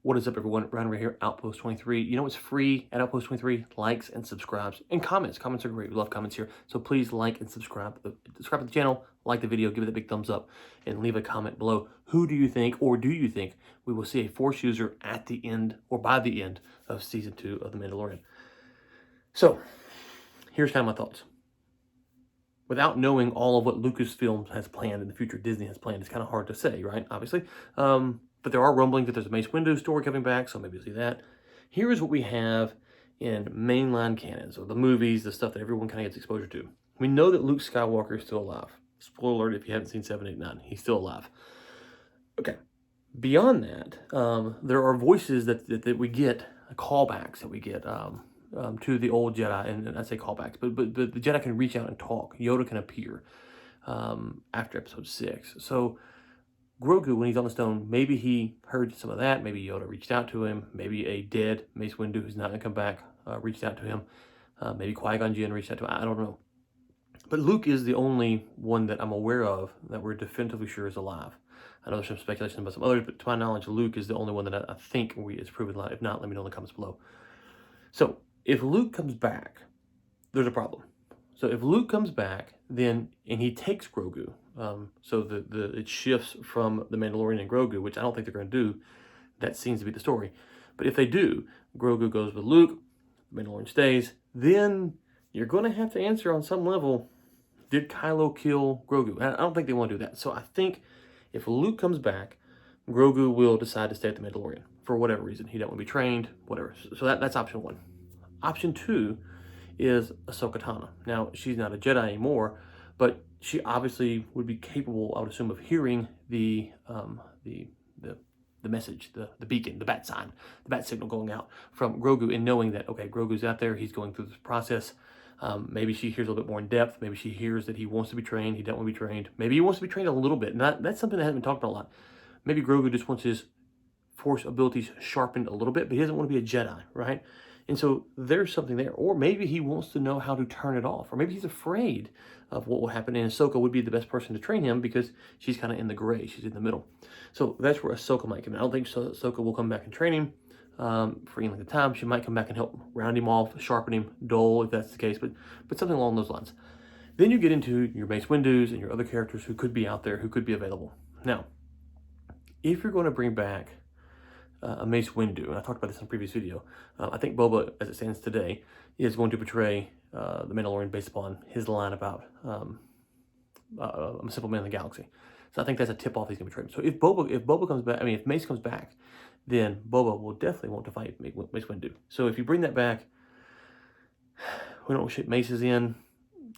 What is up, everyone? Ryan right here, Outpost 23. You know what's free at Outpost 23? Likes and subscribes and comments. Comments are great. We love comments here. So please like and subscribe. Subscribe to the channel, like the video, give it a big thumbs up, and leave a comment below. Who do you think, or do you think, we will see a Force user at the end, or by the end of Season 2 of The Mandalorian? So, here's kind of my thoughts. Without knowing all of what Lucasfilm has planned in the future, Disney has planned, it's kind of hard to say, right? Obviously. But there are rumblings that there's a Mace Windu story coming back, so maybe you'll see that. Here is what we have in mainline canon, so the movies, the stuff that everyone kind of gets exposure to. We know that Luke Skywalker is still alive. Spoiler alert if you haven't seen 7, 8, 9. He's still alive. Okay. Beyond that, there are voices that we get, callbacks that we get to the old Jedi, and I say callbacks, but the Jedi can reach out and talk. Yoda can appear after Episode 6. So Grogu, when he's on the stone, maybe he heard some of that. Maybe Yoda reached out to him. Maybe a dead Mace Windu who's not going to come back reached out to him. Maybe Qui-Gon Jinn reached out to him. I don't know. But Luke is the only one that I'm aware of that we're definitively sure is alive. I know there's some speculation about some others, but to my knowledge, Luke is the only one that I think is proven alive. If not, let me know in the comments below. So if Luke comes back, there's a problem. So if Luke comes back, then and he takes Grogu, so it shifts from the Mandalorian and Grogu, which I don't think they're going to do. That seems to be the story. But if they do, Grogu goes with Luke, the Mandalorian stays. Then you're going to have to answer on some level: did Kylo kill Grogu? I don't think they want to do that. So I think if Luke comes back, Grogu will decide to stay at the Mandalorian for whatever reason. He doesn't want to be trained, whatever. So that's option one. Option two is Ahsoka Tano. Now, she's not a Jedi anymore, but she obviously would be capable, I would assume, of hearing the message, the beacon, the bat sign, the bat signal going out from Grogu, and knowing that, okay, Grogu's out there, he's going through this process. Maybe she hears a little bit more in depth. Maybe she hears that he wants to be trained, he doesn't want to be trained. Maybe he wants to be trained a little bit. And that's something that hasn't been talked about a lot. Maybe Grogu just wants his Force abilities sharpened a little bit, but he doesn't want to be a Jedi, right? And so there's something there. Or maybe he wants to know how to turn it off. Or maybe he's afraid of what will happen. And Ahsoka would be the best person to train him because she's kind of in the gray. She's in the middle. So that's where Ahsoka might come in. I don't think Ahsoka will come back and train him for any length of time. She might come back and help round him off, sharpen him, dull, if that's the case. But something along those lines. Then you get into your Mace Windus and your other characters who could be out there, who could be available. Now, if you're going to bring back a Mace Windu, and I talked about this in a previous video, I think Boba, as it stands today, is going to portray the Mandalorian based upon his line about I'm a simple man in the galaxy. So I think that's a tip-off he's going to portray. So if Boba comes back, if Mace comes back, then Boba will definitely want to fight Mace Windu. So if you bring that back, we don't know what shape Mace is in,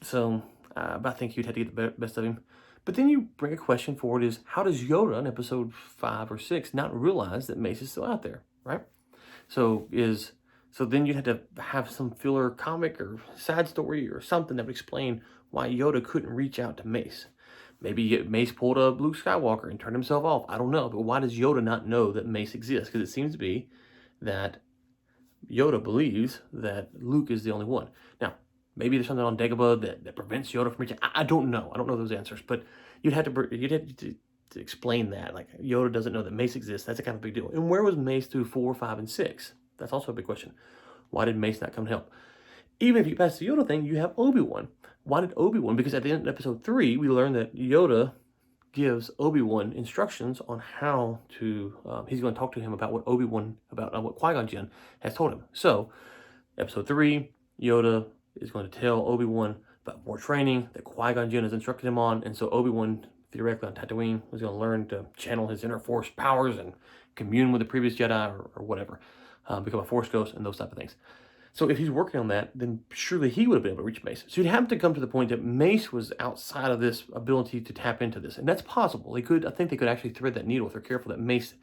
so I think you'd have to get the best of him. But then you bring a question forward is, how does Yoda in episode 5 or 6 not realize that Mace is still out there, right? So then you'd have to have some filler comic or side story or something that would explain why Yoda couldn't reach out to Mace. Maybe Mace pulled a Luke Skywalker and turned himself off. I don't know. But why does Yoda not know that Mace exists? Because it seems to be that Yoda believes that Luke is the only one. Now, maybe there's something on Dagobah that prevents Yoda from reaching. I don't know. I don't know those answers. But you'd have to explain that. Like, Yoda doesn't know that Mace exists. That's a kind of big deal. And where was Mace through 4, 5, and 6? That's also a big question. Why did Mace not come to help? Even if you pass the Yoda thing, you have Obi-Wan. Why did Obi-Wan? Because at the end of episode 3, we learned that Yoda gives Obi-Wan instructions on how to, he's going to talk to him about what what Qui-Gon Jinn has told him. So, episode 3, Yoda is going to tell Obi-Wan about more training that Qui-Gon Jinn has instructed him on, and so Obi-Wan, theoretically on Tatooine, was going to learn to channel his inner Force powers and commune with the previous Jedi or whatever, become a Force ghost and those type of things. So if he's working on that, then surely he would have been able to reach Mace. So you'd have to come to the point that Mace was outside of this ability to tap into this, and that's possible. I think they could actually thread that needle if they're careful that Mace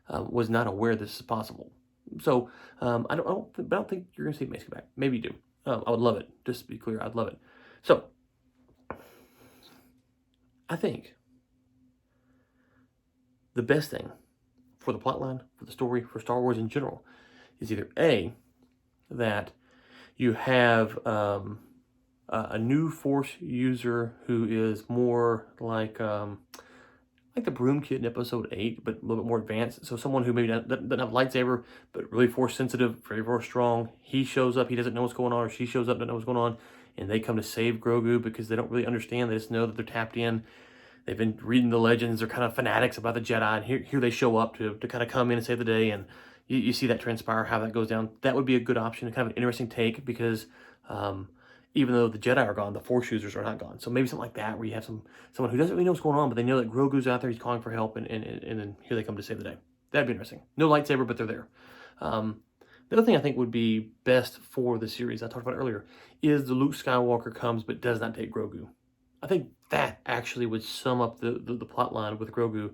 was not aware this is possible. So I don't think you're going to see Mace come back. Maybe you do. I would love it. Just to be clear, I'd love it. So I think the best thing for the plotline, for the story, for Star Wars in general, is either A, that you have a new Force user who is more like, I like the Broom Kid in episode 8, but a little bit more advanced. So someone who maybe doesn't have a lightsaber, but really force sensitive, very, very strong. He shows up, he doesn't know what's going on, or she shows up, doesn't know what's going on, and they come to save Grogu because they don't really understand. They just know that they're tapped in. They've been reading the legends. They're kind of fanatics about the Jedi, and here they show up to kind of come in and save the day, and you see that transpire, how that goes down. That would be a good option, kind of an interesting take, because even though the Jedi are gone, the Force users are not gone. So maybe something like that, where you have someone who doesn't really know what's going on, but they know that Grogu's out there, he's calling for help, and then here they come to save the day. That'd be interesting. No lightsaber, but they're there. The other thing I think would be best for the series I talked about earlier is the Luke Skywalker comes but does not take Grogu. I think that actually would sum up the plot line with Grogu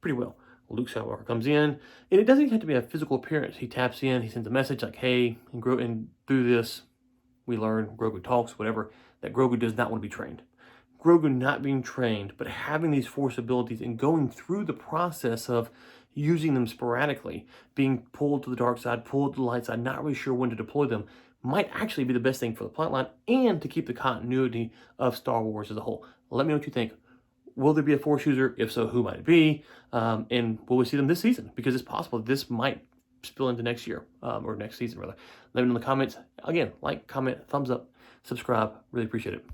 pretty well. Luke Skywalker comes in, and it doesn't even have to be a physical appearance. He taps in, he sends a message like, hey, and through this, we learn, Grogu talks, whatever, that Grogu does not want to be trained. Grogu not being trained, but having these Force abilities and going through the process of using them sporadically, being pulled to the dark side, pulled to the light side, not really sure when to deploy them, might actually be the best thing for the plotline and to keep the continuity of Star Wars as a whole. Let me know what you think. Will there be a Force user? If so, who might it be? And will we see them this season? Because it's possible this might spill into next year, or next season, rather. Let me know in the comments. Again, like, comment, thumbs up, subscribe. Really appreciate it.